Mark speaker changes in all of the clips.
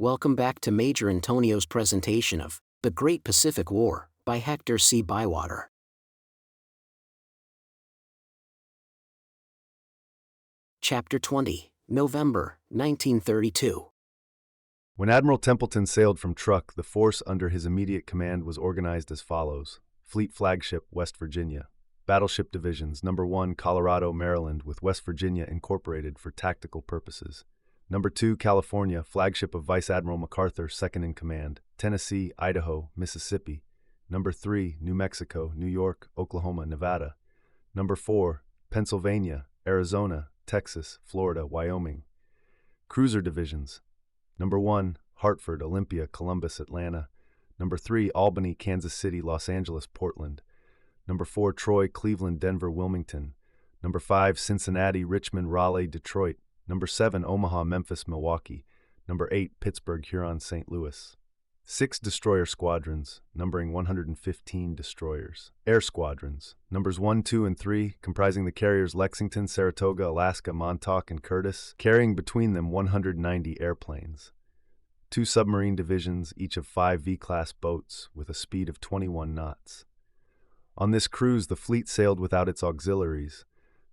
Speaker 1: Welcome back to Major Intonio's presentation of The Great Pacific War by Hector C. Bywater. Chapter 20, November, 1932.
Speaker 2: When Admiral Templeton sailed from Truk, the force under his immediate command was organized as follows. Fleet Flagship, West Virginia. Battleship Divisions, No. 1, Colorado, Maryland, with West Virginia incorporated for tactical purposes. No. 2, California, flagship of Vice Admiral MacArthur, second in command. Tennessee, Idaho, Mississippi. No. 3, New Mexico, New York, Oklahoma, Nevada. No. 4, Pennsylvania, Arizona, Texas, Florida, Wyoming. Cruiser Divisions. No. 1, Hartford, Olympia, Columbus, Atlanta. No. 3, Albany, Kansas City, Los Angeles, Portland. No. 4, Troy, Cleveland, Denver, Wilmington. No. 5, Cincinnati, Richmond, Raleigh, Detroit. No. 7, Omaha, Memphis, Milwaukee. No. 8, Pittsburgh, Huron, St. Louis. 6 destroyer squadrons, numbering 115 destroyers. Air squadrons, numbers 1, 2, and 3, comprising the carriers Lexington, Saratoga, Alaska, Montauk, and Curtis, carrying between them 190 airplanes. 2 submarine divisions, each of 5 V-class boats, with a speed of 21 knots. On this cruise, the fleet sailed without its auxiliaries,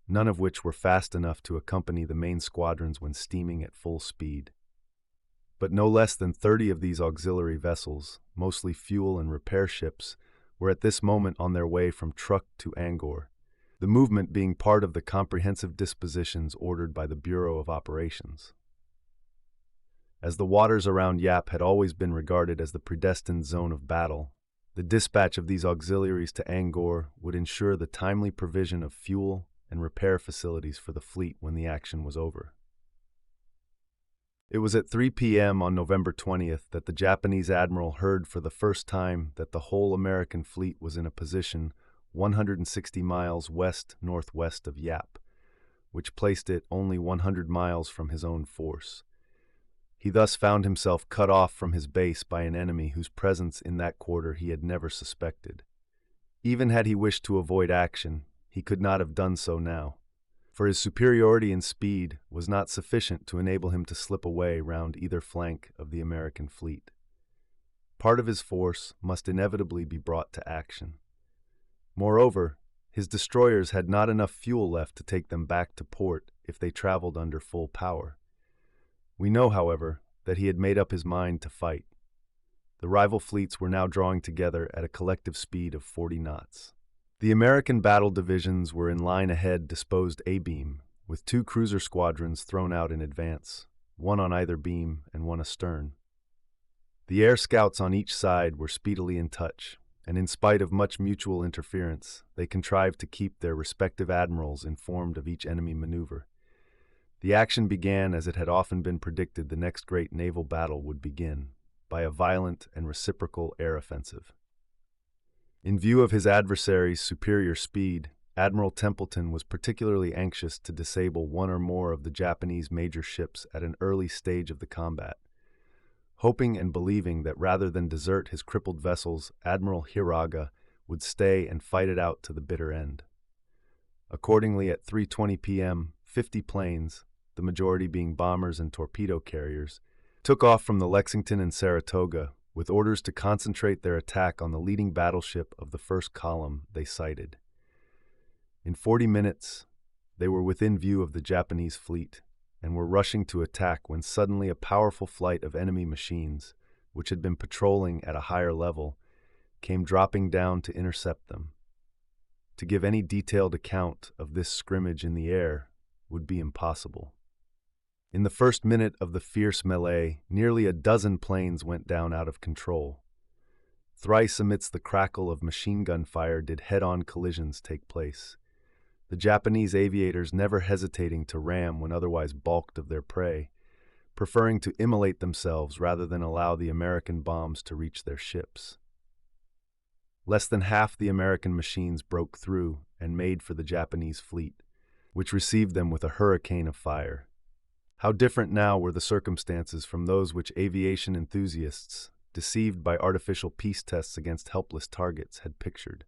Speaker 2: none of which were fast enough to accompany the main squadrons when steaming at full speed. But no less than 30 of these auxiliary vessels, mostly fuel and repair ships, were at this moment on their way from Truk to Angor, the movement being part of the comprehensive dispositions ordered by the Bureau of Operations. As the waters around Yap had always been regarded as the predestined zone of battle, the dispatch of these auxiliaries to Angor would ensure the timely provision of fuel and repair facilities for the fleet when the action was over. It was at 3 p.m. on November 20th that the Japanese admiral heard for the first time that the whole American fleet was in a position 160 miles west-northwest of Yap, which placed it only 100 miles from his own force. He thus found himself cut off from his base by an enemy whose presence in that quarter he had never suspected. Even had he wished to avoid action, he could not have done so now, for his superiority in speed was not sufficient to enable him to slip away round either flank of the American fleet. Part of his force must inevitably be brought to action. Moreover, his destroyers had not enough fuel left to take them back to port if they traveled under full power. We know, however, that he had made up his mind to fight. The rival fleets were now drawing together at a collective speed of 40 knots. The American battle divisions were in line ahead, disposed abeam, with 2 cruiser squadrons thrown out in advance, one on either beam and one astern. The air scouts on each side were speedily in touch, and in spite of much mutual interference, they contrived to keep their respective admirals informed of each enemy maneuver. The action began as it had often been predicted the next great naval battle would begin, by a violent and reciprocal air offensive. In view of his adversary's superior speed, Admiral Templeton was particularly anxious to disable one or more of the Japanese major ships at an early stage of the combat. Hoping and believing that rather than desert his crippled vessels, Admiral Hiraga would stay and fight it out to the bitter end. Accordingly, at 3:20 p.m., 50 planes, the majority being bombers and torpedo carriers, took off from the Lexington and Saratoga, with orders to concentrate their attack on the leading battleship of the first column they sighted. In 40 minutes, they were within view of the Japanese fleet and were rushing to attack when suddenly a powerful flight of enemy machines, which had been patrolling at a higher level, came dropping down to intercept them. To give any detailed account of this scrimmage in the air would be impossible. In the first minute of the fierce melee, nearly a dozen planes went down out of control. Thrice amidst the crackle of machine gun fire did head-on collisions take place, the Japanese aviators never hesitating to ram when otherwise balked of their prey, preferring to immolate themselves rather than allow the American bombs to reach their ships. Less than half the American machines broke through and made for the Japanese fleet, which received them with a hurricane of fire. How different now were the circumstances from those which aviation enthusiasts, deceived by artificial peace tests against helpless targets, had pictured.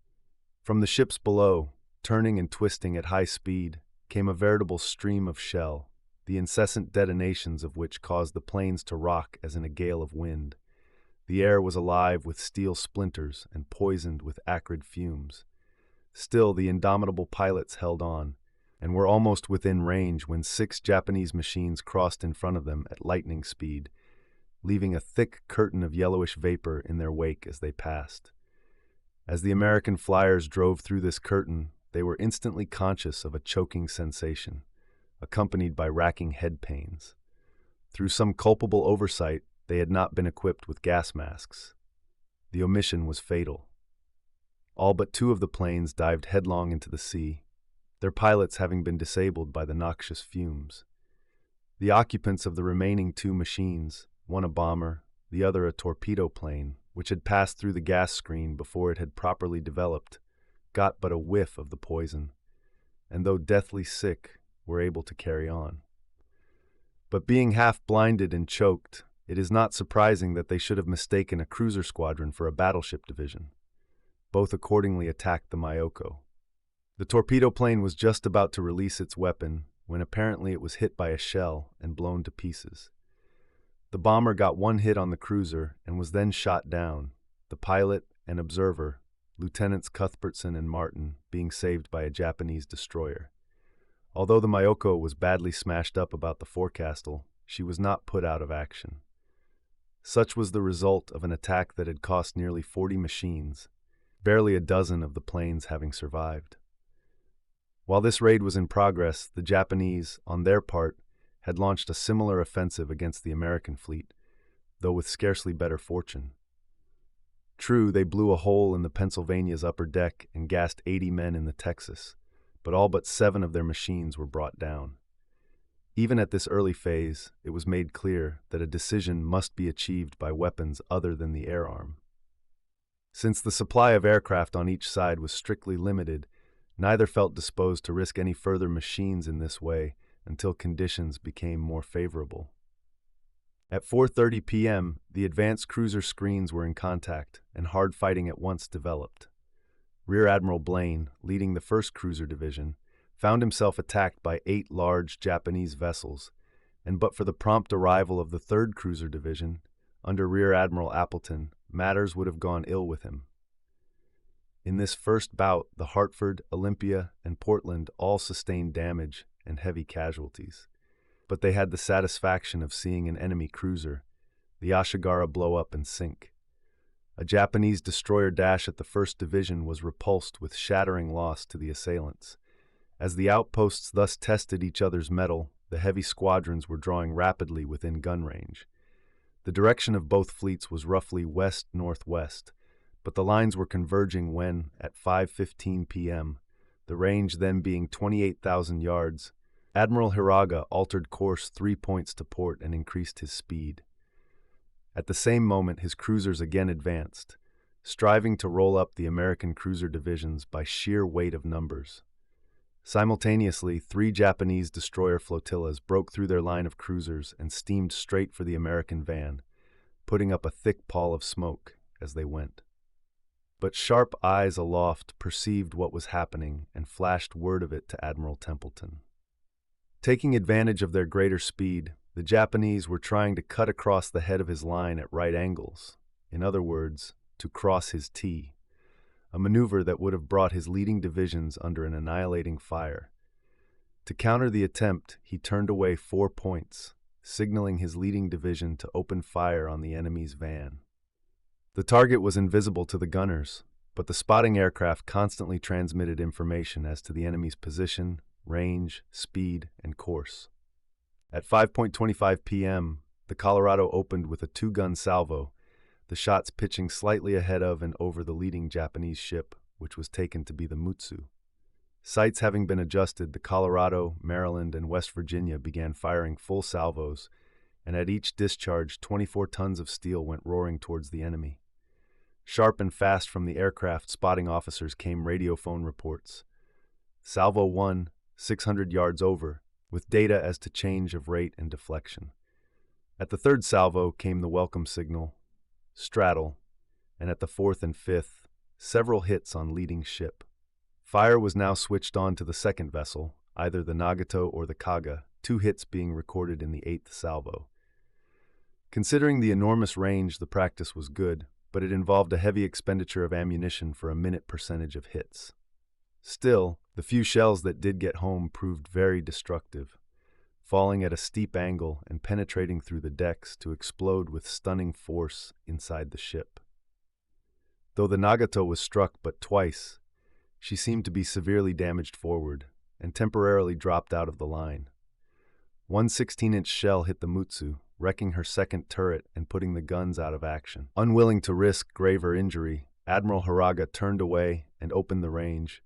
Speaker 2: From the ships below, turning and twisting at high speed, came a veritable stream of shell, the incessant detonations of which caused the planes to rock as in a gale of wind. The air was alive with steel splinters and poisoned with acrid fumes. Still, the indomitable pilots held on, and were almost within range when 6 Japanese machines crossed in front of them at lightning speed, leaving a thick curtain of yellowish vapor in their wake as they passed. As the American flyers drove through this curtain, they were instantly conscious of a choking sensation, accompanied by racking head pains. Through some culpable oversight, they had not been equipped with gas masks. The omission was fatal. All but 2 of the planes dived headlong into the sea, their pilots having been disabled by the noxious fumes. The occupants of the remaining 2 machines, one a bomber, the other a torpedo plane, which had passed through the gas screen before it had properly developed, got but a whiff of the poison, and though deathly sick, were able to carry on. But being half-blinded and choked, it is not surprising that they should have mistaken a cruiser squadron for a battleship division. Both accordingly attacked the Myoko. The torpedo plane was just about to release its weapon when apparently it was hit by a shell and blown to pieces. The bomber got one hit on the cruiser and was then shot down, the pilot and observer, Lieutenants Cuthbertson and Martin, being saved by a Japanese destroyer. Although the Myoko was badly smashed up about the forecastle, she was not put out of action. Such was the result of an attack that had cost nearly 40 machines, barely a dozen of the planes having survived. While this raid was in progress, the Japanese, on their part, had launched a similar offensive against the American fleet, though with scarcely better fortune. True, they blew a hole in the Pennsylvania's upper deck and gassed 80 men in the Texas, but all but 7 of their machines were brought down. Even at this early phase, it was made clear that a decision must be achieved by weapons other than the air arm. Since the supply of aircraft on each side was strictly limited, neither felt disposed to risk any further machines in this way until conditions became more favorable. At 4:30 p.m., the advanced cruiser screens were in contact, and hard fighting at once developed. Rear Admiral Blaine, leading the 1st Cruiser Division, found himself attacked by 8 large Japanese vessels, and but for the prompt arrival of the 3rd Cruiser Division, under Rear Admiral Appleton, matters would have gone ill with him. In this first bout, the Hartford, Olympia, and Portland all sustained damage and heavy casualties, but they had the satisfaction of seeing an enemy cruiser, the Ashigara, blow up and sink. A Japanese destroyer dash at the 1st Division was repulsed with shattering loss to the assailants. As the outposts thus tested each other's mettle, the heavy squadrons were drawing rapidly within gun range. The direction of both fleets was roughly west-northwest, but the lines were converging when, at 5:15 p.m., the range then being 28,000 yards, Admiral Hiraga altered course 3 points to port and increased his speed. At the same moment, his cruisers again advanced, striving to roll up the American cruiser divisions by sheer weight of numbers. Simultaneously, 3 Japanese destroyer flotillas broke through their line of cruisers and steamed straight for the American van, putting up a thick pall of smoke as they went. But sharp eyes aloft perceived what was happening and flashed word of it to Admiral Templeton. Taking advantage of their greater speed, the Japanese were trying to cut across the head of his line at right angles, in other words, to cross his T, a maneuver that would have brought his leading divisions under an annihilating fire. To counter the attempt, he turned away 4 points, signaling his leading division to open fire on the enemy's van. The target was invisible to the gunners, but the spotting aircraft constantly transmitted information as to the enemy's position, range, speed, and course. At 5:25 p.m., the Colorado opened with a 2-gun salvo, the shots pitching slightly ahead of and over the leading Japanese ship, which was taken to be the Mutsu. Sights having been adjusted, the Colorado, Maryland, and West Virginia began firing full salvos, and at each discharge 24 tons of steel went roaring towards the enemy. Sharp and fast from the aircraft spotting officers came radiophone reports. Salvo 1, 600 yards over, with data as to change of rate and deflection. At the 3rd salvo came the welcome signal, straddle, and at the 4th and 5th, several hits on leading ship. Fire was now switched on to the 2nd vessel, either the Nagato or the Kaga, 2 hits being recorded in the 8th salvo. Considering the enormous range, the practice was good, but it involved a heavy expenditure of ammunition for a minute percentage of hits. Still, the few shells that did get home proved very destructive, falling at a steep angle and penetrating through the decks to explode with stunning force inside the ship. Though the Nagato was struck but twice, she seemed to be severely damaged forward and temporarily dropped out of the line. One 16-inch shell hit the Mutsu, wrecking her second turret and putting the guns out of action. Unwilling to risk graver injury, Admiral Haraga turned away and opened the range,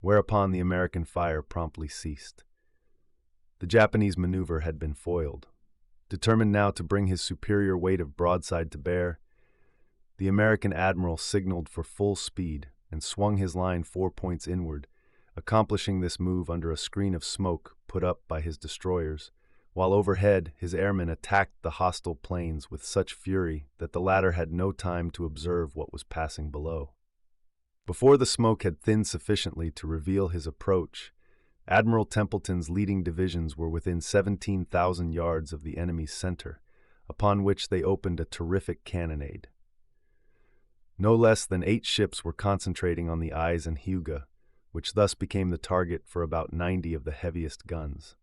Speaker 2: whereupon the American fire promptly ceased. The Japanese maneuver had been foiled. Determined now to bring his superior weight of broadside to bear, the American admiral signaled for full speed and swung his line 4 points inward, accomplishing this move under a screen of smoke put up by his destroyers, while overhead his airmen attacked the hostile planes with such fury that the latter had no time to observe what was passing below. Before the smoke had thinned sufficiently to reveal his approach, Admiral Templeton's leading divisions were within 17,000 yards of the enemy's center, upon which they opened a terrific cannonade. No less than 8 ships were concentrating on the Ise and Hyuga, which thus became the target for about 90 of the heaviest guns.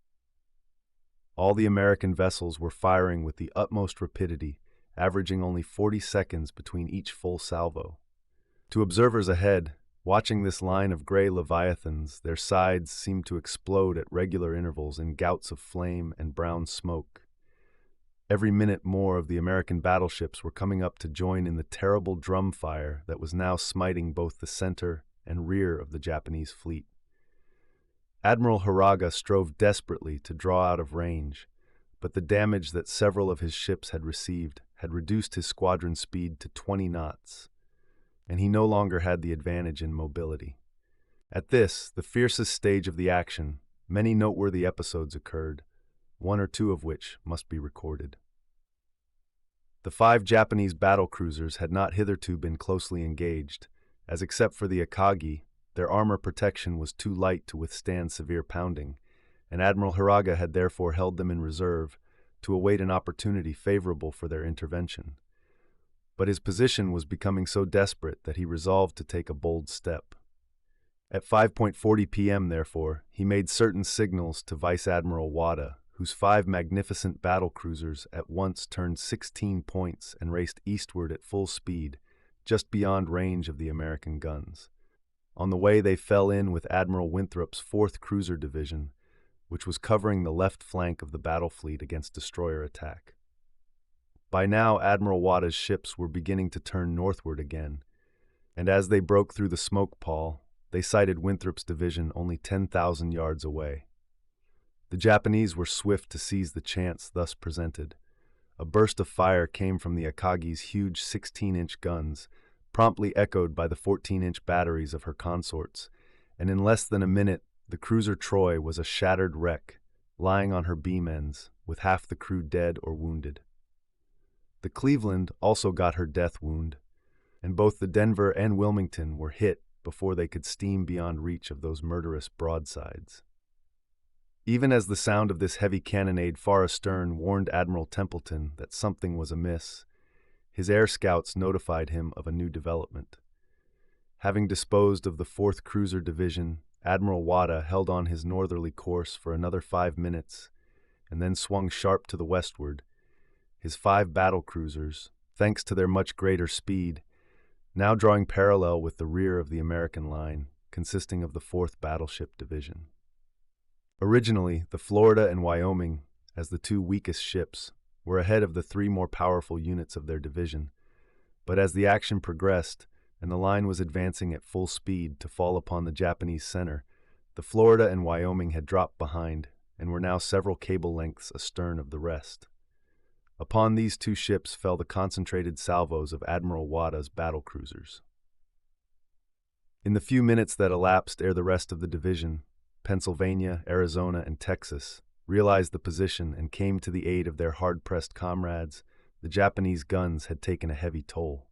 Speaker 2: All the American vessels were firing with the utmost rapidity, averaging only 40 seconds between each full salvo. To observers ahead, watching this line of gray leviathans, their sides seemed to explode at regular intervals in gouts of flame and brown smoke. Every minute more of the American battleships were coming up to join in the terrible drum fire that was now smiting both the center and rear of the Japanese fleet. Admiral Haraga strove desperately to draw out of range, but the damage that several of his ships had received had reduced his squadron speed to 20 knots, and he no longer had the advantage in mobility. At this, the fiercest stage of the action, many noteworthy episodes occurred, 1 or 2 of which must be recorded. The 5 Japanese battle cruisers had not hitherto been closely engaged, as except for the Akagi, their armor protection was too light to withstand severe pounding, and Admiral Haraga had therefore held them in reserve to await an opportunity favorable for their intervention. But his position was becoming so desperate that he resolved to take a bold step. At 5:40 p.m., therefore, he made certain signals to Vice Admiral Wada, whose 5 magnificent battle cruisers at once turned 16 points and raced eastward at full speed, just beyond range of the American guns. On the way they fell in with Admiral Winthrop's 4th Cruiser Division, which was covering the left flank of the battle fleet against destroyer attack. By now, Admiral Wada's ships were beginning to turn northward again, and as they broke through the smoke pall, they sighted Winthrop's division only 10,000 yards away. The Japanese were swift to seize the chance thus presented. A burst of fire came from the Akagi's huge 16-inch guns, promptly echoed by the 14-inch batteries of her consorts, and in less than a minute the cruiser Troy was a shattered wreck, lying on her beam ends, with half the crew dead or wounded. The Cleveland also got her death wound, and both the Denver and Wilmington were hit before they could steam beyond reach of those murderous broadsides. Even as the sound of this heavy cannonade far astern warned Admiral Templeton that something was amiss, his air scouts notified him of a new development. Having disposed of the 4th Cruiser Division, Admiral Wada held on his northerly course for another 5 minutes, and then swung sharp to the westward, his 5 battle cruisers, thanks to their much greater speed, now drawing parallel with the rear of the American line, consisting of the 4th Battleship Division. Originally, the Florida and Wyoming, as the 2 weakest ships, were ahead of the 3 more powerful units of their division, but as the action progressed and the line was advancing at full speed to fall upon the Japanese center, the Florida and Wyoming had dropped behind and were now several cable lengths astern of the rest. Upon these 2 ships fell the concentrated salvos of Admiral Wada's battle cruisers. In the few minutes that elapsed ere the rest of the division, Pennsylvania, Arizona, and Texas, realized the position and came to the aid of their hard-pressed comrades, the Japanese guns had taken a heavy toll.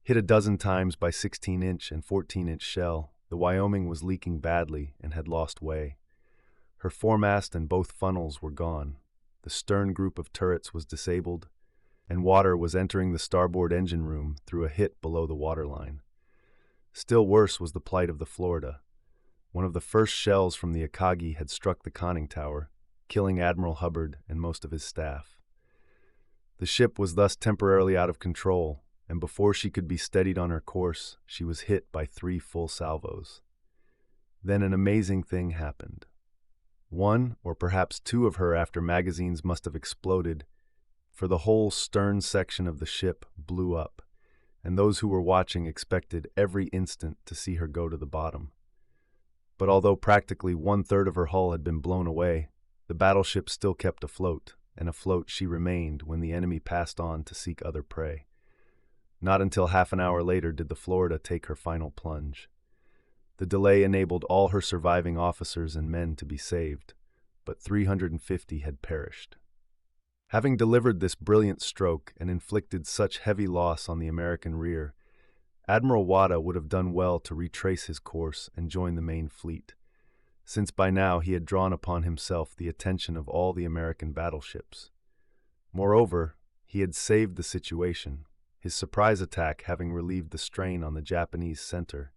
Speaker 2: Hit a dozen times by 16-inch and 14-inch shell, the Wyoming was leaking badly and had lost way. Her foremast and both funnels were gone. The stern group of turrets was disabled, and water was entering the starboard engine room through a hit below the waterline. Still worse was the plight of the Florida. One of the first shells from the Akagi had struck the conning tower, killing Admiral Hubbard and most of his staff. The ship was thus temporarily out of control, and before she could be steadied on her course, she was hit by 3 full salvos. Then an amazing thing happened. One, or perhaps 2 of her after magazines must have exploded, for the whole stern section of the ship blew up, and those who were watching expected every instant to see her go to the bottom. But although practically 1/3 of her hull had been blown away, the battleship still kept afloat, and afloat she remained when the enemy passed on to seek other prey. Not until half an hour later did the Florida take her final plunge. The delay enabled all her surviving officers and men to be saved, but 350 had perished. Having delivered this brilliant stroke and inflicted such heavy loss on the American rear, Admiral Wada would have done well to retrace his course and join the main fleet, since by now he had drawn upon himself the attention of all the American battleships. Moreover, he had saved the situation, his surprise attack having relieved the strain on the Japanese center.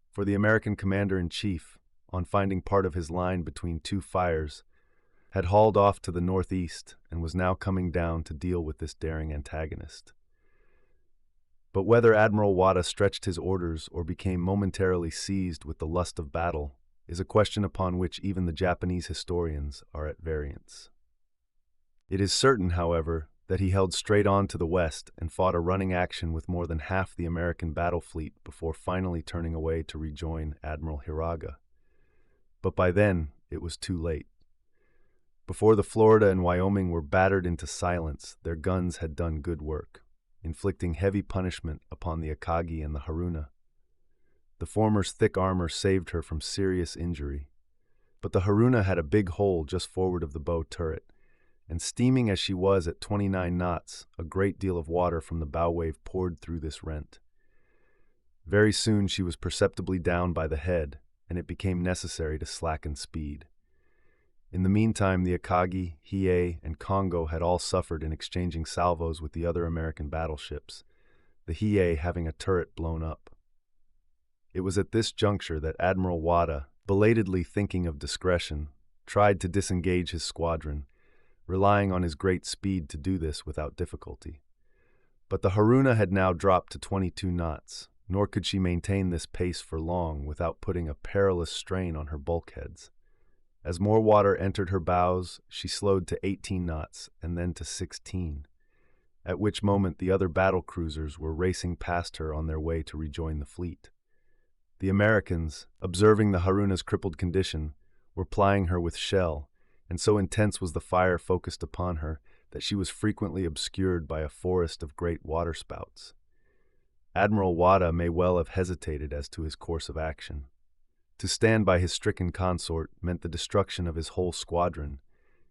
Speaker 2: For the American commander-in-chief, on finding part of his line between 2 fires, had hauled off to the northeast and was now coming down to deal with this daring antagonist. But whether Admiral Wada stretched his orders or became momentarily seized with the lust of battle is a question upon which even the Japanese historians are at variance. It is certain, however, that he held straight on to the west and fought a running action with more than half the American battle fleet before finally turning away to rejoin Admiral Hiraga. But by then, it was too late. Before the Florida and Wyoming were battered into silence, their guns had done good work, inflicting heavy punishment upon the Akagi and the Haruna. The former's thick armor saved her from serious injury, but the Haruna had a big hole just forward of the bow turret, and steaming as she was at 29 knots, a great deal of water from the bow wave poured through this rent. Very soon she was perceptibly down by the head, and it became necessary to slacken speed. In the meantime, the Akagi, Hiei, and Congo had all suffered in exchanging salvos with the other American battleships, the Hiei having a turret blown up. It was at this juncture that Admiral Wada, belatedly thinking of discretion, tried to disengage his squadron, relying on his great speed to do this without difficulty. But the Haruna had now dropped to 22 knots, nor could she maintain this pace for long without putting a perilous strain on her bulkheads. As more water entered her bows, she slowed to 18 knots and then to 16, at which moment the other battle cruisers were racing past her on their way to rejoin the fleet. The Americans, observing the Haruna's crippled condition, were plying her with shell, and so intense was the fire focused upon her that she was frequently obscured by a forest of great waterspouts. Admiral Wada may well have hesitated as to his course of action. To stand by his stricken consort meant the destruction of his whole squadron,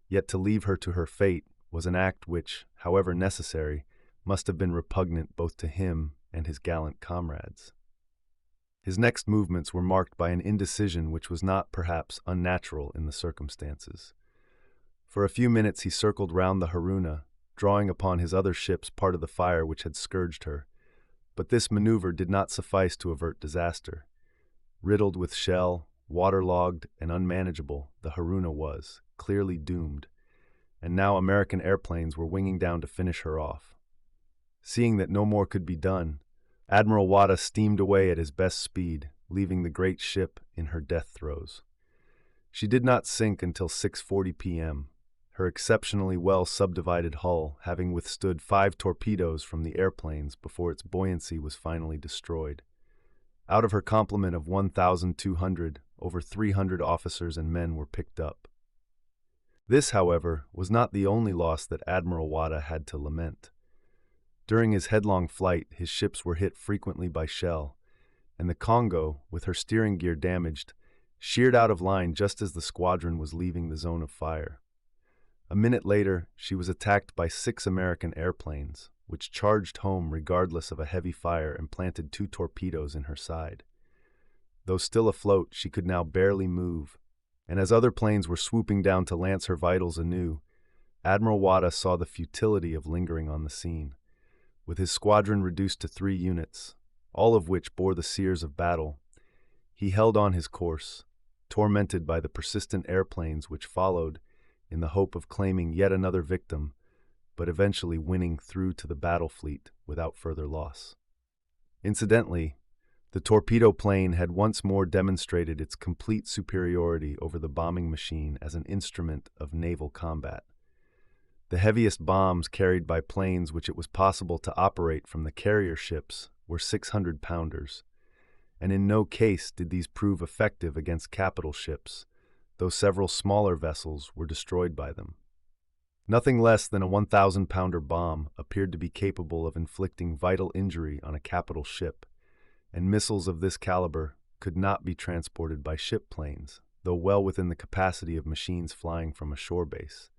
Speaker 2: yet to leave her to her fate was an act which, however necessary, must have been repugnant both to him and his gallant comrades. His next movements were marked by an indecision which was not, perhaps, unnatural in the circumstances. For a few minutes he circled round the Haruna, drawing upon his other ships part of the fire which had scourged her, but this maneuver did not suffice to avert disaster. Riddled with shell, waterlogged, and unmanageable, the Haruna was, clearly doomed, and now American airplanes were winging down to finish her off. Seeing that no more could be done, Admiral Wada steamed away at his best speed, leaving the great ship in her death throes. She did not sink until 6:40 p.m., her exceptionally well subdivided hull having withstood 5 torpedoes from the airplanes before its buoyancy was finally destroyed. Out of her complement of 1,200, over 300 officers and men were picked up. This, however, was not the only loss that Admiral Wada had to lament. During his headlong flight, his ships were hit frequently by shell, and the Congo, with her steering gear damaged, sheered out of line just as the squadron was leaving the zone of fire. A minute later, she was attacked by 6 American airplanes, which charged home regardless of a heavy fire and planted 2 torpedoes in her side. Though still afloat, she could now barely move, and as other planes were swooping down to lance her vitals anew, Admiral Wada saw the futility of lingering on the scene. With his squadron reduced to 3 units, all of which bore the sears of battle, he held on his course, tormented by the persistent airplanes which followed, in the hope of claiming yet another victim, but eventually winning through to the battle fleet without further loss. Incidentally, the torpedo plane had once more demonstrated its complete superiority over the bombing machine as an instrument of naval combat. The heaviest bombs carried by planes which it was possible to operate from the carrier ships were 600-pounders, and in no case did these prove effective against capital ships, though several smaller vessels were destroyed by them. Nothing less than a 1,000-pounder bomb appeared to be capable of inflicting vital injury on a capital ship, and missiles of this caliber could not be transported by ship planes, though well within the capacity of machines flying from a shore base.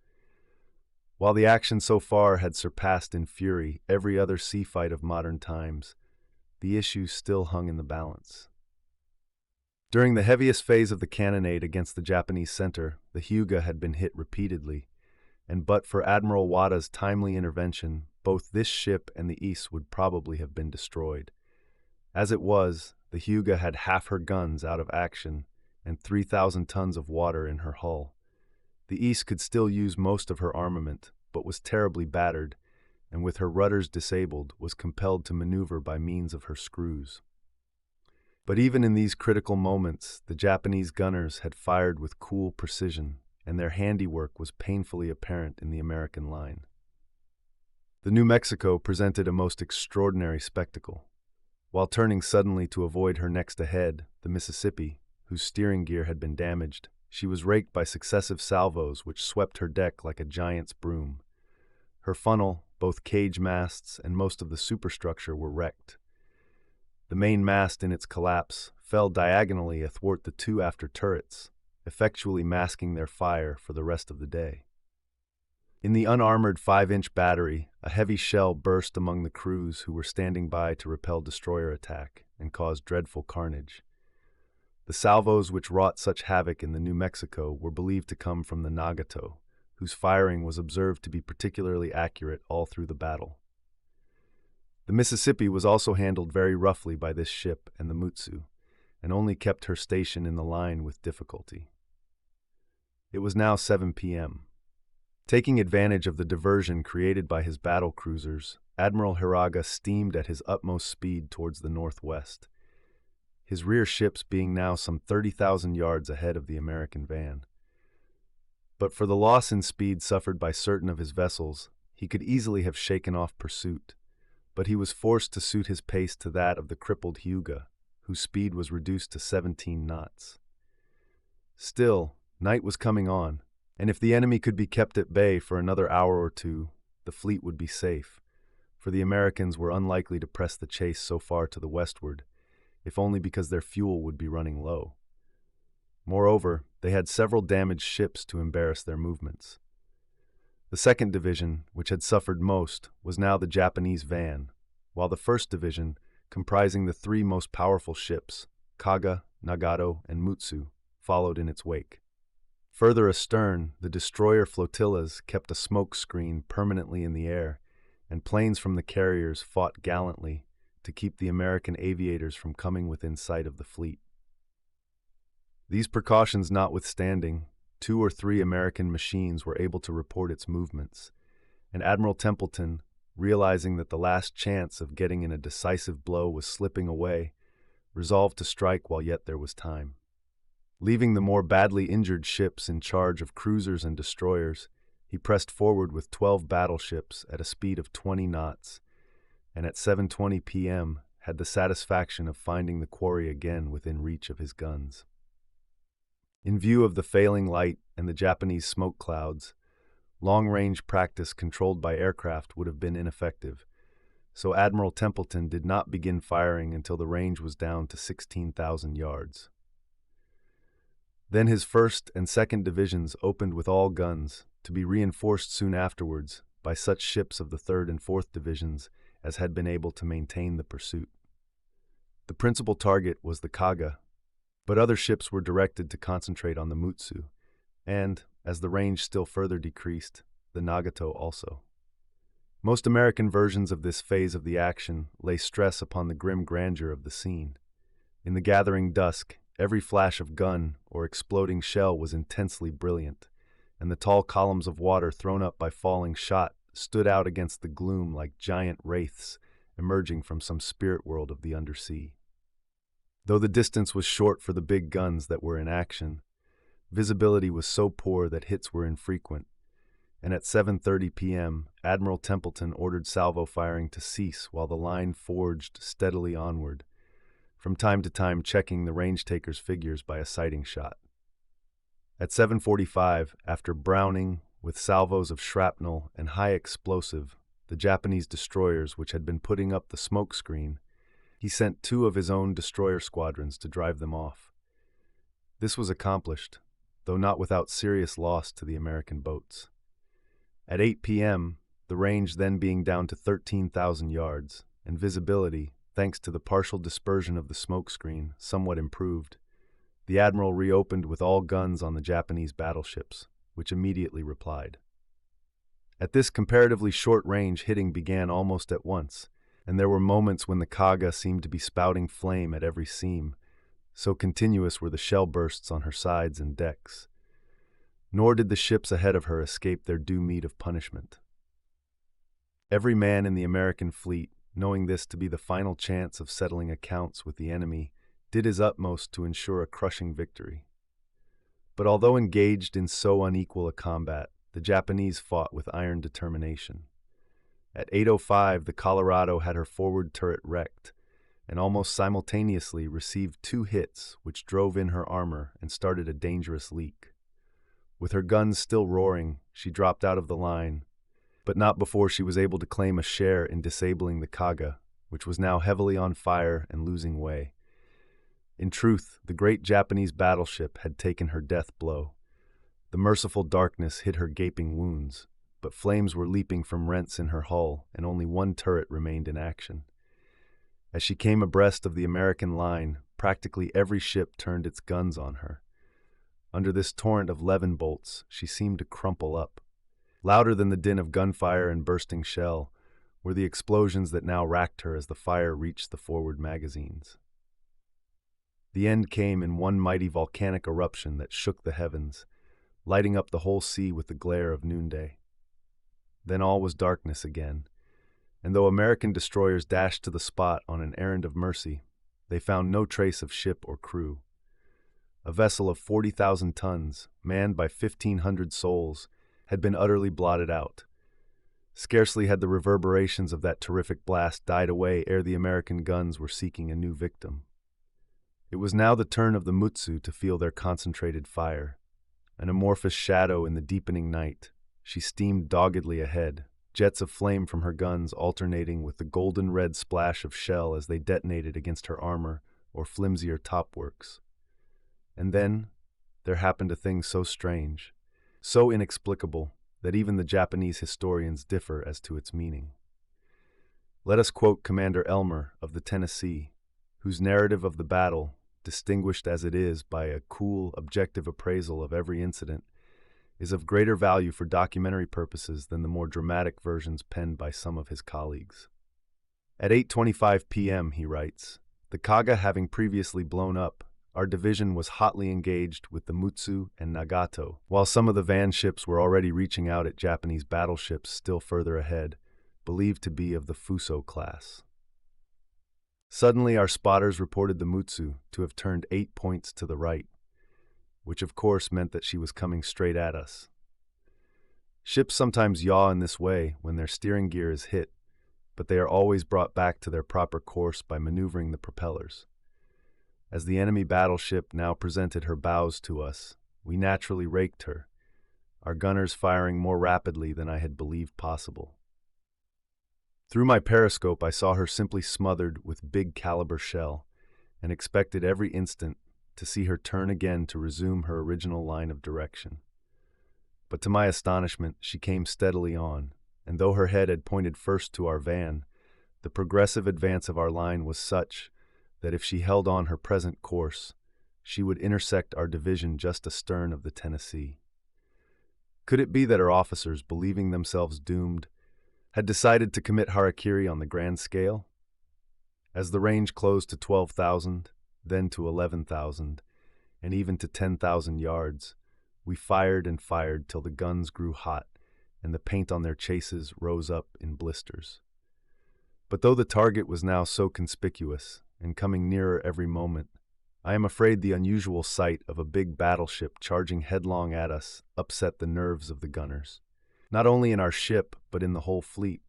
Speaker 2: While the action so far had surpassed in fury every other sea fight of modern times, the issue still hung in the balance. During the heaviest phase of the cannonade against the Japanese center, the Hyuga had been hit repeatedly, and but for Admiral Wada's timely intervention, both this ship and the East would probably have been destroyed. As it was, the Hyuga had half her guns out of action and 3,000 tons of water in her hull. The East could still use most of her armament, but was terribly battered, and with her rudders disabled, was compelled to maneuver by means of her screws. But even in these critical moments, the Japanese gunners had fired with cool precision, and their handiwork was painfully apparent in the American line. The New Mexico presented a most extraordinary spectacle. While turning suddenly to avoid her next ahead, the Mississippi, whose steering gear had been damaged, she was raked by successive salvos which swept her deck like a giant's broom. Her funnel, both cage masts, and most of the superstructure were wrecked. The main mast in its collapse fell diagonally athwart the 2 after turrets, effectually masking their fire for the rest of the day. In the unarmored 5-inch battery, a heavy shell burst among the crews who were standing by to repel destroyer attack and caused dreadful carnage. The salvos which wrought such havoc in the New Mexico were believed to come from the Nagato, whose firing was observed to be particularly accurate all through the battle. The Mississippi was also handled very roughly by this ship and the Mutsu, and only kept her station in the line with difficulty. It was now 7 p.m. Taking advantage of the diversion created by his battle cruisers, Admiral Hiraga steamed at his utmost speed towards the northwest, his rear ships being now some 30,000 yards ahead of the American van. But for the loss in speed suffered by certain of his vessels, he could easily have shaken off pursuit, but he was forced to suit his pace to that of the crippled Hyuga, whose speed was reduced to 17 knots. Still, night was coming on, and if the enemy could be kept at bay for another hour or two, the fleet would be safe, for the Americans were unlikely to press the chase so far to the westward, if only because their fuel would be running low. Moreover, they had several damaged ships to embarrass their movements. The 2nd Division, which had suffered most, was now the Japanese van, while the 1st Division, comprising the 3 most powerful ships, Kaga, Nagato, and Mutsu, followed in its wake. Further astern, the destroyer flotillas kept a smoke screen permanently in the air, and planes from the carriers fought gallantly to keep the American aviators from coming within sight of the fleet. These precautions notwithstanding, 2 or 3 American machines were able to report its movements, and Admiral Templeton, realizing that the last chance of getting in a decisive blow was slipping away, resolved to strike while yet there was time. Leaving the more badly injured ships in charge of cruisers and destroyers, he pressed forward with 12 battleships at a speed of 20 knots, and at 7:20 p.m. had the satisfaction of finding the quarry again within reach of his guns. In view of the failing light and the Japanese smoke clouds, long-range practice controlled by aircraft would have been ineffective, so Admiral Templeton did not begin firing until the range was down to 16,000 yards. Then his 1st and 2nd Divisions opened with all guns, to be reinforced soon afterwards by such ships of the 3rd and 4th Divisions as had been able to maintain the pursuit. The principal target was the Kaga, But other ships were directed to concentrate on the Mutsu, and, as the range still further decreased, the Nagato also. Most American versions of this phase of the action lay stress upon the grim grandeur of the scene. In the gathering dusk, every flash of gun or exploding shell was intensely brilliant, and the tall columns of water thrown up by falling shot stood out against the gloom like giant wraiths emerging from some spirit world of the undersea. Though the distance was short for the big guns that were in action, visibility was so poor that hits were infrequent, and at 7:30 p.m., Admiral Templeton ordered salvo firing to cease while the line forged steadily onward, from time to time checking the range-taker's figures by a sighting shot. At 7:45, after browning with salvos of shrapnel and high explosive the Japanese destroyers which had been putting up the smoke screen, he sent 2 of his own destroyer squadrons to drive them off. This was accomplished, though not without serious loss to the American boats. At 8 p.m., the range then being down to 13,000 yards, and visibility, thanks to the partial dispersion of the smoke screen, somewhat improved, the Admiral reopened with all guns on the Japanese battleships, which immediately replied. At this comparatively short range, hitting began almost at once, and there were moments when the Kaga seemed to be spouting flame at every seam, so continuous were the shell bursts on her sides and decks. Nor did the ships ahead of her escape their due meed of punishment. Every man in the American fleet, knowing this to be the final chance of settling accounts with the enemy, did his utmost to ensure a crushing victory. But although engaged in so unequal a combat, the Japanese fought with iron determination. At 8:05, the Colorado had her forward turret wrecked, and almost simultaneously received 2 hits which drove in her armor and started a dangerous leak. With her guns still roaring, she dropped out of the line, but not before she was able to claim a share in disabling the Kaga, which was now heavily on fire and losing way. In truth, the great Japanese battleship had taken her death blow. The merciful darkness hid her gaping wounds, but flames were leaping from rents in her hull, and only 1 turret remained in action. As she came abreast of the American line, practically every ship turned its guns on her. Under this torrent of levin bolts, she seemed to crumple up. Louder than the din of gunfire and bursting shell were the explosions that now racked her as the fire reached the forward magazines. The end came in one mighty volcanic eruption that shook the heavens, lighting up the whole sea with the glare of noonday. Then all was darkness again, and though American destroyers dashed to the spot on an errand of mercy, they found no trace of ship or crew. A vessel of 40,000 tons, manned by 1,500 souls, had been utterly blotted out. Scarcely had the reverberations of that terrific blast died away ere the American guns were seeking a new victim. It was now the turn of the Mutsu to feel their concentrated fire. An amorphous shadow in the deepening night, she steamed doggedly ahead, jets of flame from her guns alternating with the golden-red splash of shell as they detonated against her armor or flimsier topworks. And then there happened a thing so strange, so inexplicable, that even the Japanese historians differ as to its meaning. Let us quote Commander Elmer of the Tennessee, whose narrative of the battle, distinguished as it is by a cool, objective appraisal of every incident, is of greater value for documentary purposes than the more dramatic versions penned by some of his colleagues. At 8:25 p.m., he writes, the Kaga having previously blown up, our division was hotly engaged with the Mutsu and Nagato, while some of the van ships were already reaching out at Japanese battleships still further ahead, believed to be of the Fuso class. Suddenly our spotters reported the Mutsu to have turned 8 points to the right, which of course meant that she was coming straight at us. Ships sometimes yaw in this way when their steering gear is hit, but they are always brought back to their proper course by maneuvering the propellers. As the enemy battleship now presented her bows to us, we naturally raked her, our gunners firing more rapidly than I had believed possible. Through my periscope I saw her simply smothered with big caliber shell, and expected every instant to see her turn again to resume her original line of direction. But to my astonishment, she came steadily on, and though her head had pointed first to our van, the progressive advance of our line was such that if she held on her present course, she would intersect our division just astern of the Tennessee. Could it be that our officers, believing themselves doomed, had decided to commit harakiri on the grand scale? As the range closed to 12,000, then to 11,000, and even to 10,000 yards, we fired and fired till the guns grew hot and the paint on their chases rose up in blisters. But though the target was now so conspicuous and coming nearer every moment, I am afraid the unusual sight of a big battleship charging headlong at us upset the nerves of the gunners, not only in our ship but in the whole fleet,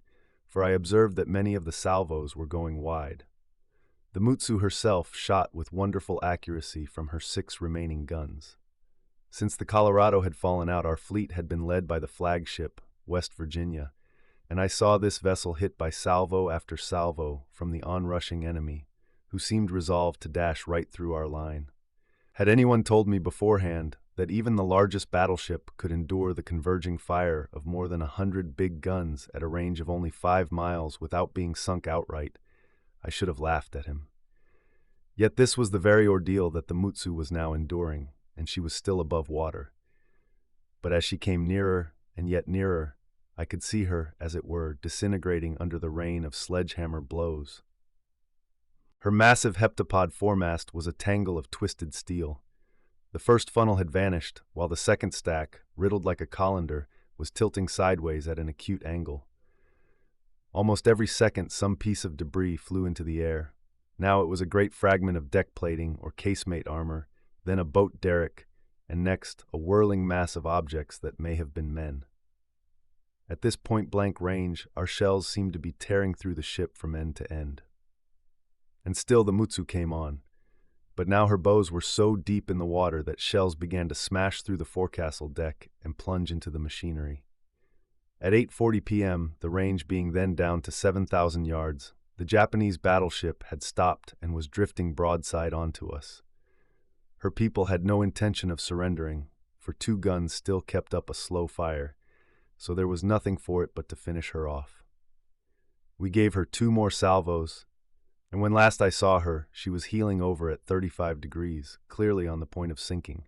Speaker 2: for I observed that many of the salvos were going wide. The Mutsu herself shot with wonderful accuracy from her 6 remaining guns. Since the Colorado had fallen out, our fleet had been led by the flagship, West Virginia, and I saw this vessel hit by salvo after salvo from the onrushing enemy, who seemed resolved to dash right through our line. Had anyone told me beforehand that even the largest battleship could endure the converging fire of more than 100 big guns at a range of only 5 miles without being sunk outright, I should have laughed at him. Yet this was the very ordeal that the Mutsu was now enduring, and she was still above water. But as she came nearer and yet nearer, I could see her, as it were, disintegrating under the rain of sledgehammer blows. Her massive heptapod foremast was a tangle of twisted steel. The first funnel had vanished, while the second stack, riddled like a colander, was tilting sideways at an acute angle. Almost every second some piece of debris flew into the air. Now it was a great fragment of deck plating or casemate armor, then a boat derrick, and next a whirling mass of objects that may have been men. At this point-blank range, our shells seemed to be tearing through the ship from end to end. And still the Mutsu came on, but now her bows were so deep in the water that shells began to smash through the forecastle deck and plunge into the machinery. At 8:40 p.m., the range being then down to 7,000 yards, the Japanese battleship had stopped and was drifting broadside onto us. Her people had no intention of surrendering, for 2 guns still kept up a slow fire, so there was nothing for it but to finish her off. We gave her 2 more salvos, and when last I saw her, she was heeling over at 35 degrees, clearly on the point of sinking.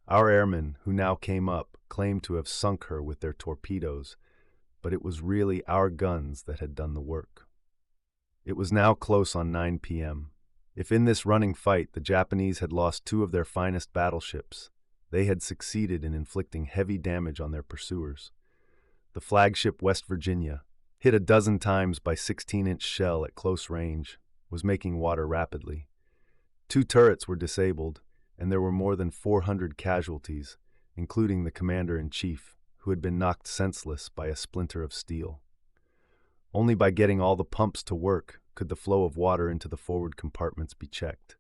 Speaker 2: Our airmen, who now came up, claimed to have sunk her with their torpedoes, but it was really our guns that had done the work. It was now close on 9 p.m. If in this running fight the Japanese had lost 2 of their finest battleships, they had succeeded in inflicting heavy damage on their pursuers. The flagship West Virginia, hit a dozen times by 16-inch shell at close range, was making water rapidly. 2 turrets were disabled, and there were more than 400 casualties, including the commander-in-chief, who had been knocked senseless by a splinter of steel. Only by getting all the pumps to work could the flow of water into the forward compartments be checked.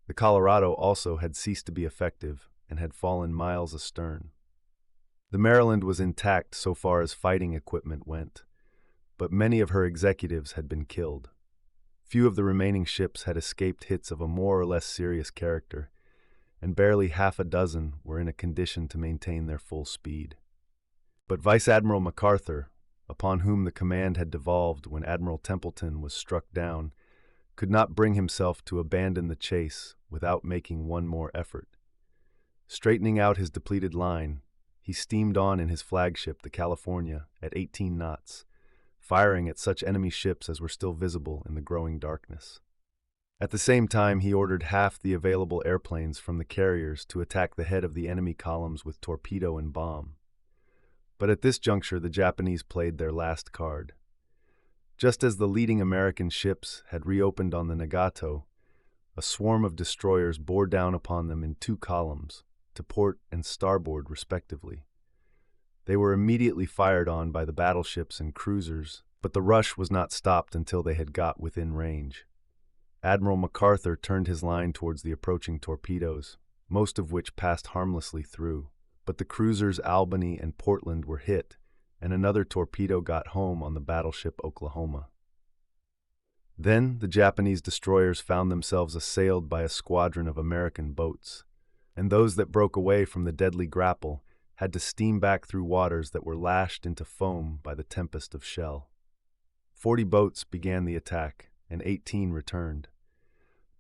Speaker 2: The Colorado also had ceased to be effective and had fallen miles astern. The Maryland was intact so far as fighting equipment went, but many of her executives had been killed. Few of the remaining ships had escaped hits of a more or less serious character, and barely half a dozen were in a condition to maintain their full speed. But Vice Admiral MacArthur, upon whom the command had devolved when Admiral Templeton was struck down, could not bring himself to abandon the chase without making one more effort. Straightening out his depleted line, he steamed on in his flagship, the California, at 18 knots, firing at such enemy ships as were still visible in the growing darkness. At the same time, he ordered half the available airplanes from the carriers to attack the head of the enemy columns with torpedo and bomb. But at this juncture, the Japanese played their last card. Just as the leading American ships had reopened on the Nagato, a swarm of destroyers bore down upon them in 2 columns, to port and starboard respectively. They were immediately fired on by the battleships and cruisers, but the rush was not stopped until they had got within range. Admiral MacArthur turned his line towards the approaching torpedoes, most of which passed harmlessly through, but the cruisers Albany and Portland were hit, and another torpedo got home on the battleship Oklahoma. Then the Japanese destroyers found themselves assailed by a squadron of American boats, and those that broke away from the deadly grapple had to steam back through waters that were lashed into foam by the tempest of shell. 40 boats began the attack, and 18 returned.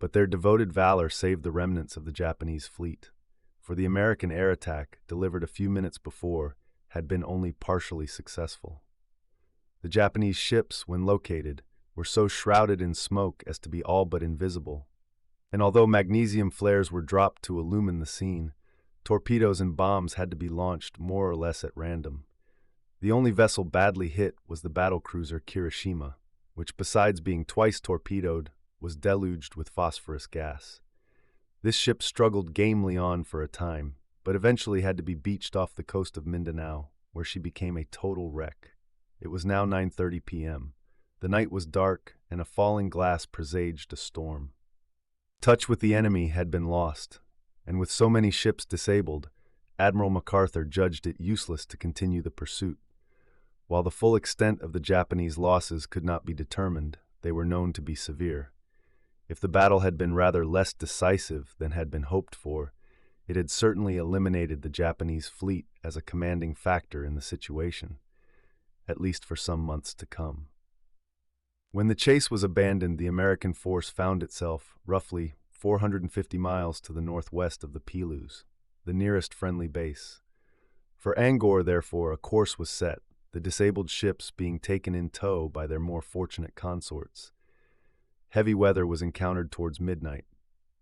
Speaker 2: But their devoted valor saved the remnants of the Japanese fleet, for the American air attack, delivered a few minutes before, had been only partially successful. The Japanese ships, when located, were so shrouded in smoke as to be all but invisible, and although magnesium flares were dropped to illumine the scene, torpedoes and bombs had to be launched more or less at random. The only vessel badly hit was the battlecruiser Kirishima, which, besides being twice torpedoed, was deluged with phosphorus gas. This ship struggled gamely on for a time, but eventually had to be beached off the coast of Mindanao, where she became a total wreck. It was now 9:30 p.m. The night was dark, and a falling glass presaged a storm. Touch with the enemy had been lost, and with so many ships disabled, Admiral MacArthur judged it useless to continue the pursuit. While the full extent of the Japanese losses could not be determined, they were known to be severe. If the battle had been rather less decisive than had been hoped for, it had certainly eliminated the Japanese fleet as a commanding factor in the situation, at least for some months to come. When the chase was abandoned, the American force found itself roughly 450 miles to the northwest of the Pilus, the nearest friendly base. For Angkor, therefore, a course was set, the disabled ships being taken in tow by their more fortunate consorts. Heavy weather was encountered towards midnight.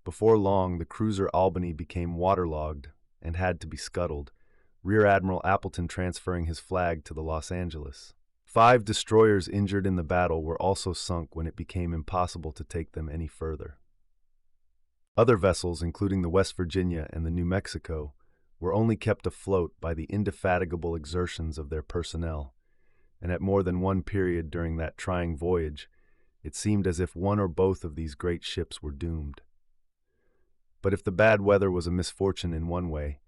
Speaker 2: Before long, the cruiser Albany became waterlogged and had to be scuttled, Rear Admiral Appleton transferring his flag to the Los Angeles. 5 destroyers injured in the battle were also sunk when it became impossible to take them any further. Other vessels, including the West Virginia and the New Mexico, were only kept afloat by the indefatigable exertions of their personnel, and at more than one period during that trying voyage, it seemed as if one or both of these great ships were doomed. But if the bad weather was a misfortune in one way,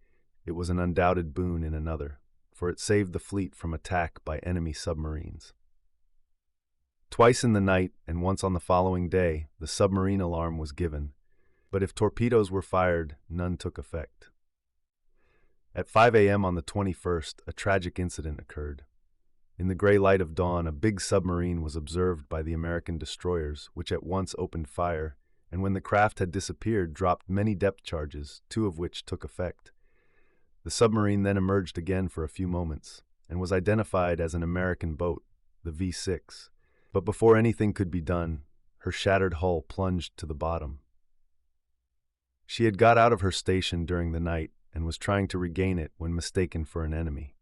Speaker 2: it was an undoubted boon in another, for it saved the fleet from attack by enemy submarines. Twice in the night and once on the following day, the submarine alarm was given, but if torpedoes were fired, none took effect. At 5 a.m. on the 21st, a tragic incident occurred. In the gray light of dawn, a big submarine was observed by the American destroyers, which at once opened fire, and when the craft had disappeared, dropped many depth charges, 2 of which took effect. The submarine then emerged again for a few moments, and was identified as an American boat, the V6. But before anything could be done, her shattered hull plunged to the bottom. She had got out of her station during the night and was trying to regain it when mistaken for an enemy.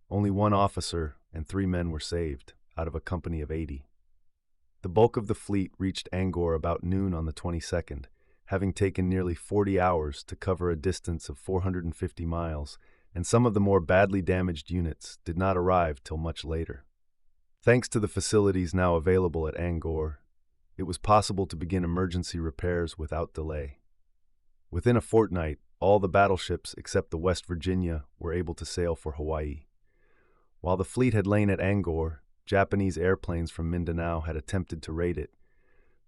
Speaker 2: Only 1 officer and 3 men were saved, out of a company of 80. The bulk of the fleet reached Angkor about noon on the 22nd, having taken nearly 40 hours to cover a distance of 450 miles, and some of the more badly damaged units did not arrive till much later. Thanks to the facilities now available at Angkor, it was possible to begin emergency repairs without delay. Within a fortnight, all the battleships except the West Virginia were able to sail for Hawaii. While the fleet had lain at Angkor, Japanese airplanes from Mindanao had attempted to raid it,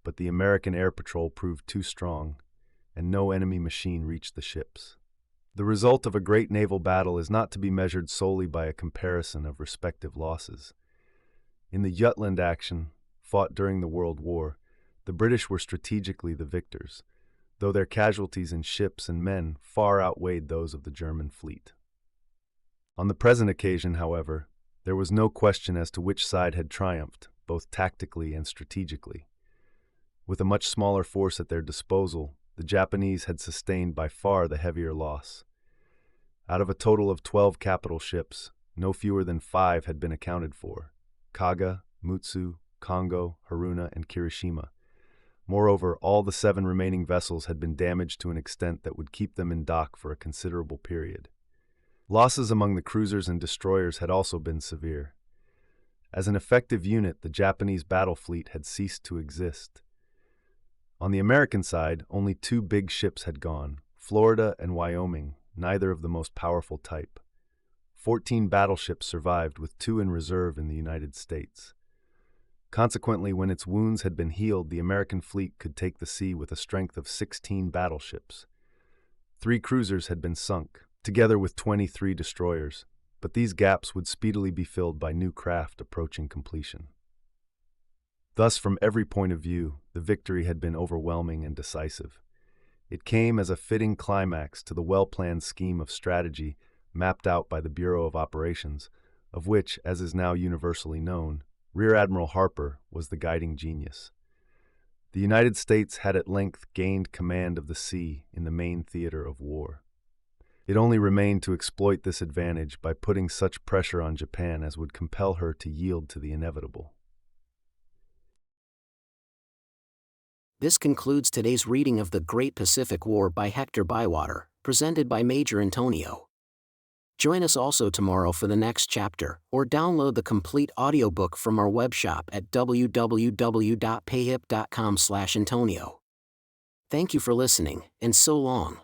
Speaker 2: but the American Air Patrol proved too strong, and no enemy machine reached the ships. The result of a great naval battle is not to be measured solely by a comparison of respective losses. In the Jutland action, fought during the World War, the British were strategically the victors, though their casualties in ships and men far outweighed those of the German fleet. On the present occasion, however, there was no question as to which side had triumphed, both tactically and strategically. With a much smaller force at their disposal, the Japanese had sustained by far the heavier loss. Out of a total of 12 capital ships, no fewer than 5 had been accounted for: Kaga, Mutsu, Kongo, Haruna, and Kirishima. Moreover, all the 7 remaining vessels had been damaged to an extent that would keep them in dock for a considerable period. Losses among the cruisers and destroyers had also been severe. As an effective unit, the Japanese battle fleet had ceased to exist. On the American side, only 2 big ships had gone, Florida and Wyoming, neither of the most powerful type. 14 battleships survived, with 2 in reserve in the United States. Consequently, when its wounds had been healed, the American fleet could take the sea with a strength of 16 battleships. 3 cruisers had been sunk, together with 23 destroyers, but these gaps would speedily be filled by new craft approaching completion. Thus, from every point of view, the victory had been overwhelming and decisive. It came as a fitting climax to the well-planned scheme of strategy mapped out by the Bureau of Operations, of which, as is now universally known, Rear Admiral Harper was the guiding genius. The United States had at length gained command of the sea in the main theater of war. It only remained to exploit this advantage by putting such pressure on Japan as would compel her to yield to the inevitable.
Speaker 1: This concludes today's reading of The Great Pacific War by Hector Bywater, presented by Major Intonio. Join us also tomorrow for the next chapter, or download the complete audiobook from our webshop at www.payhip.com/Antonio. Thank you for listening, and so long.